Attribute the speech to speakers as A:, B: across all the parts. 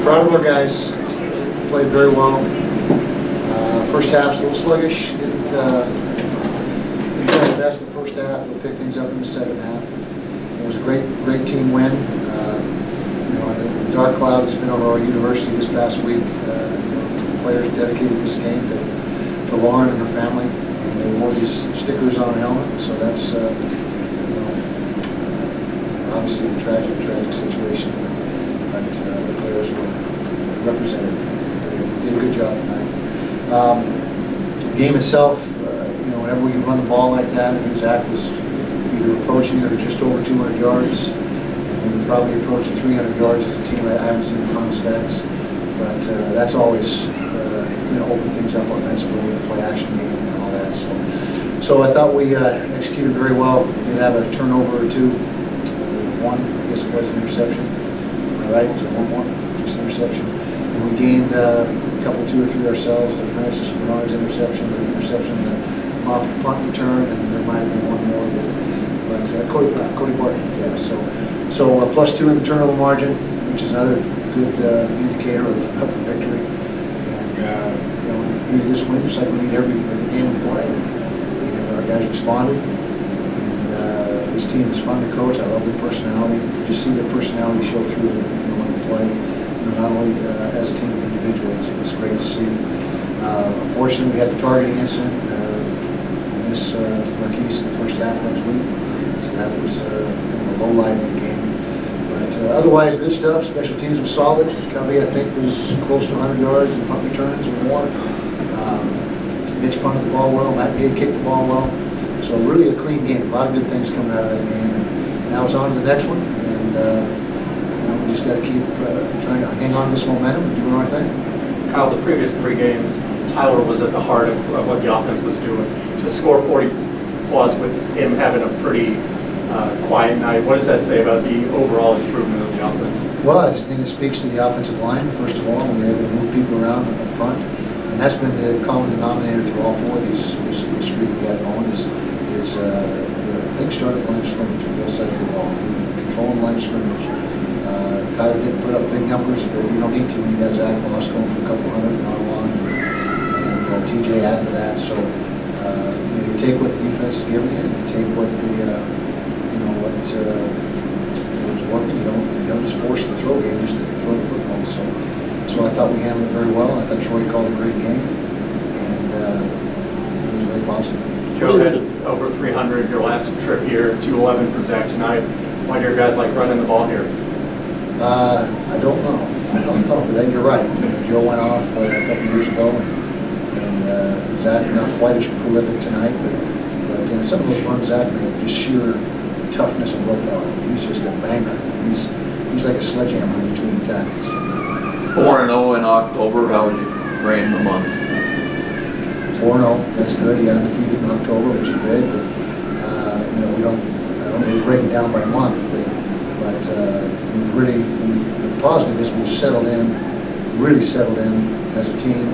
A: Proud of our guys. Played very well. First half's a little sluggish. Didn't do our best in the first half. We'll pick things up in the second half. It was a great team win. The dark cloud that's been over our university this past week. The players dedicated this game to Lauren and her family, and they wore these stickers on their helmet. So that's obviously a tragic situation. But the players were represented. They did a good job tonight. The game itself, whenever we can run the ball like that, I think Zach was either approaching or just over 200 yards. And we were probably approaching 300 yards as a team. I haven't seen the final stats, but that's always open things up offensively, the play action game and all that. So I thought we executed very well. We did have a turnover or two. One, I guess it was an interception. Am I right? Was it one? Just an interception. And we gained a couple, 2 or 3 ourselves. The Francis Bernard's interception, off the punt return, and there might have been one more. But Cody Barton, yeah. So +2 in the turnover margin, which is another good indicator of victory. And we needed this win just like we need every game we play. And our guys responded. And this team is fun to coach. I love their personality. You just see their personality show through when they play. Not only as a team but individually. It's great to see. Unfortunately, we had the targeting incident. Miss Marquise in the first half last week. So that was the low light of the game. But otherwise, good stuff. Special teams was solid. Covey, I think, was close to 100 yards in punt returns or more. Mitch punted the ball well. Matt Gay kicked the ball well. So really a clean game. A lot of good things coming out of that game. And now it's on to the next one. And we just got to keep trying to hang on to this momentum and doing our thing.
B: Kyle, the previous 3 games, Tyler was at the heart of what the offense was doing. To score 40 plus with him having a pretty quiet night, what does that say about the overall improvement of the offense?
A: Well, I think it speaks to the offensive line, first of all. We were able to move people around in front. And that's been the common denominator through all 4 of these streak we got going is things started at line of scrimmage on both sides of the ball. Controlling line of scrimmage. Tyler didn't put up big numbers, but you don't need to. You got Zach Moss going for a couple hundred and on and TJ added to that. So you take what the defense is giving you, and you take what what's working. You don't just force the throw game, just to throw the football. So I thought we handled it very well. I thought Troy called a great game, and it was very positive.
B: Joe had over 300 your last trip here, 211 for Zach tonight. Why do your guys like running the ball here?
A: I don't know, but then you're right. Joe went off a couple of years ago, and Zach not quite as prolific tonight, but in some of those runs Zach made, just sheer toughness and willpower. He's just a banger. He's like a sledgehammer in between the tackles.
C: 4-0 in October. How would you frame the month?
A: 4-0. That's good. He got undefeated in October, which is good. But I don't really break it down by month, but the positive is we've really settled in as a team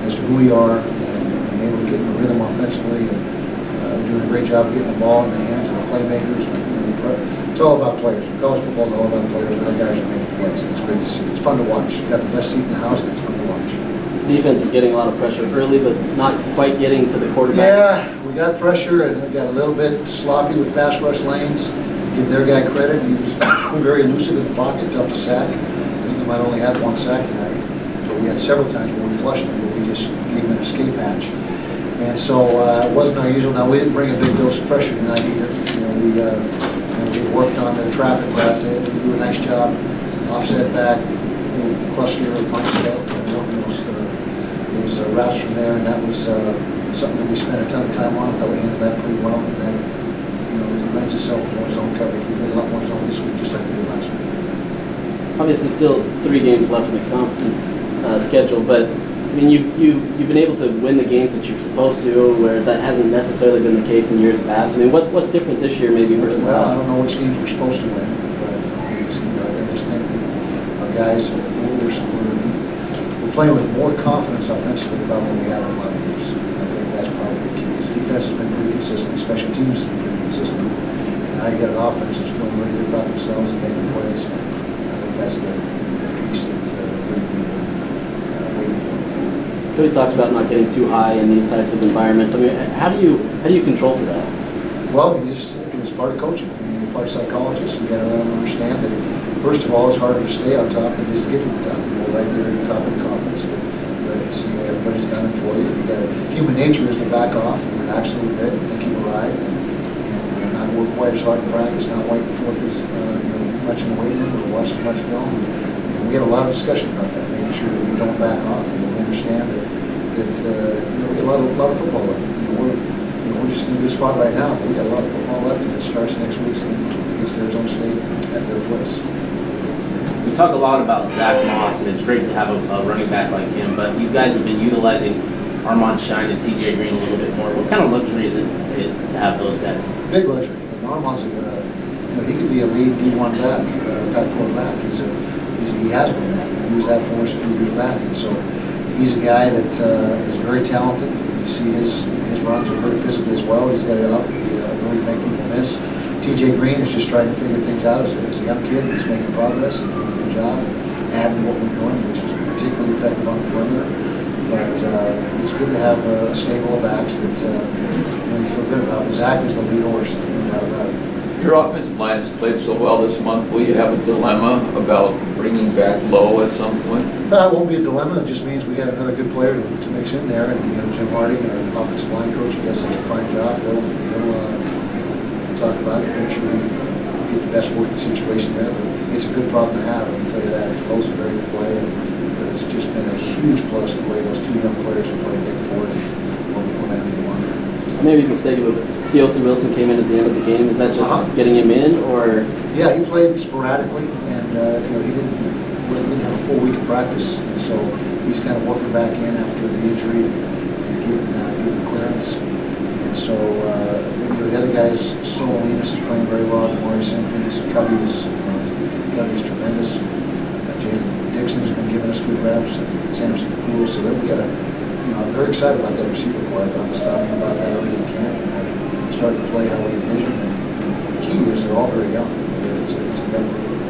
A: as to who we are, and able to get in the rhythm offensively. And we're doing a great job of getting the ball in the hands of the playmakers. It's all about players. College football is all about players, and our guys are making plays. And it's great to see. It's fun to watch. We've got the best seat in the house, and it's fun to watch.
D: Defense is getting a lot of pressure early, but not quite getting to the quarterback.
A: Yeah, we got pressure, and we got a little bit sloppy with pass rush lanes. Give their guy credit. He was very elusive in the pocket, tough to sack. I think we might only have 1 sack tonight, but we had several times where we flushed him, but we just gave him an escape hatch. And so it wasn't our usual. Now, we didn't bring a big dose of pressure tonight either. We worked on the traffic routes. They do a nice job. Offset back, little cluster of mindset, and working those routes from there. And that was something that we spent a ton of time on. I thought we handled that pretty well. And then, it lends itself to more zone coverage. We played a lot more zone this week, just like we did last week.
D: Obviously, still 3 games left in the conference schedule, but I mean, you've been able to win the games that you're supposed to, where that hasn't necessarily been the case in years past. I mean, what's different this year, maybe versus
A: Well,
D: last?
A: I don't know which games we're supposed to win, but I just think that our guys, we're playing with more confidence offensively probably than we have in a lot of years. I think that's probably the key. Defense has been pretty consistent. Special teams has been pretty consistent. And now you got an offense that's feeling really good about themselves and making plays. I think that's the piece that
D: Cody talked about not getting too high in these types of environments. I mean, how do you control for that?
A: Well, it's part of coaching. I mean, you're part of psychologists. You got to let them understand that, first of all, it's harder to stay on top than it is to get to the top. You're right there at the top of the conference, but it's, everybody's got it for you. Human nature is to back off and relax a little bit, and think you've arrived, and not work quite as hard in practice, not work as much in the weight room, or watch as much film. And we had a lot of discussion about that, making sure that we don't back off, and we understand that we got a lot of football left. We're just in a good spot right now, but we got a lot of football left, and it starts next week against Arizona State at their place.
E: We talk a lot about Zach Moss, and it's great to have a running back like him, but you guys have been utilizing Armand Shine and TJ Green a little bit more. What kind of luxury is it to have those guys?
A: Big luxury. And Armand's he could be a lead D1 back, Pac-12 back. He has been that. He was that for us a few years back, and so he's a guy that is very talented. You see his runs are very physical as well. He's got it up, the ability to make people miss. TJ Green is just trying to figure things out as a young kid. He's making progress and doing a good job, adding to what we're doing, which was particularly effective on the perimeter. But it's good to have a stable of backs that you feel good about. But Zach is the lead horse, no doubt about it.
C: Your offensive line has played so well this month. Will you have a dilemma about bringing back Lowe at some point?
A: It won't be a dilemma. It just means we got another good player to mix in there. And Jim Harding, our offensive line coach, who does such a fine job. He'll talk about it, make sure we get the best working situation there. But it's a good problem to have, I can tell you that. Lowe's a very good player. But it's just been a huge plus the way those two young players have played Big Four and having one.
D: Maybe mistaken, but Sealson Wilson came in at the end of the game. Is that just getting him in, or?
A: Yeah, he played sporadically, and he didn't have a full week of practice, and so he's kind of working back in after the injury and getting clearance. And so the other guys, Solinas is playing very well. Maurice Simpkins, Covey is tremendous. Jalen Dixon has been giving us good reps, and Samson Cool. So then we got I'm very excited about that receiver corps. I'm talking about that early in camp, and starting to play how we envision. And the key is they're all very young. It's a young group.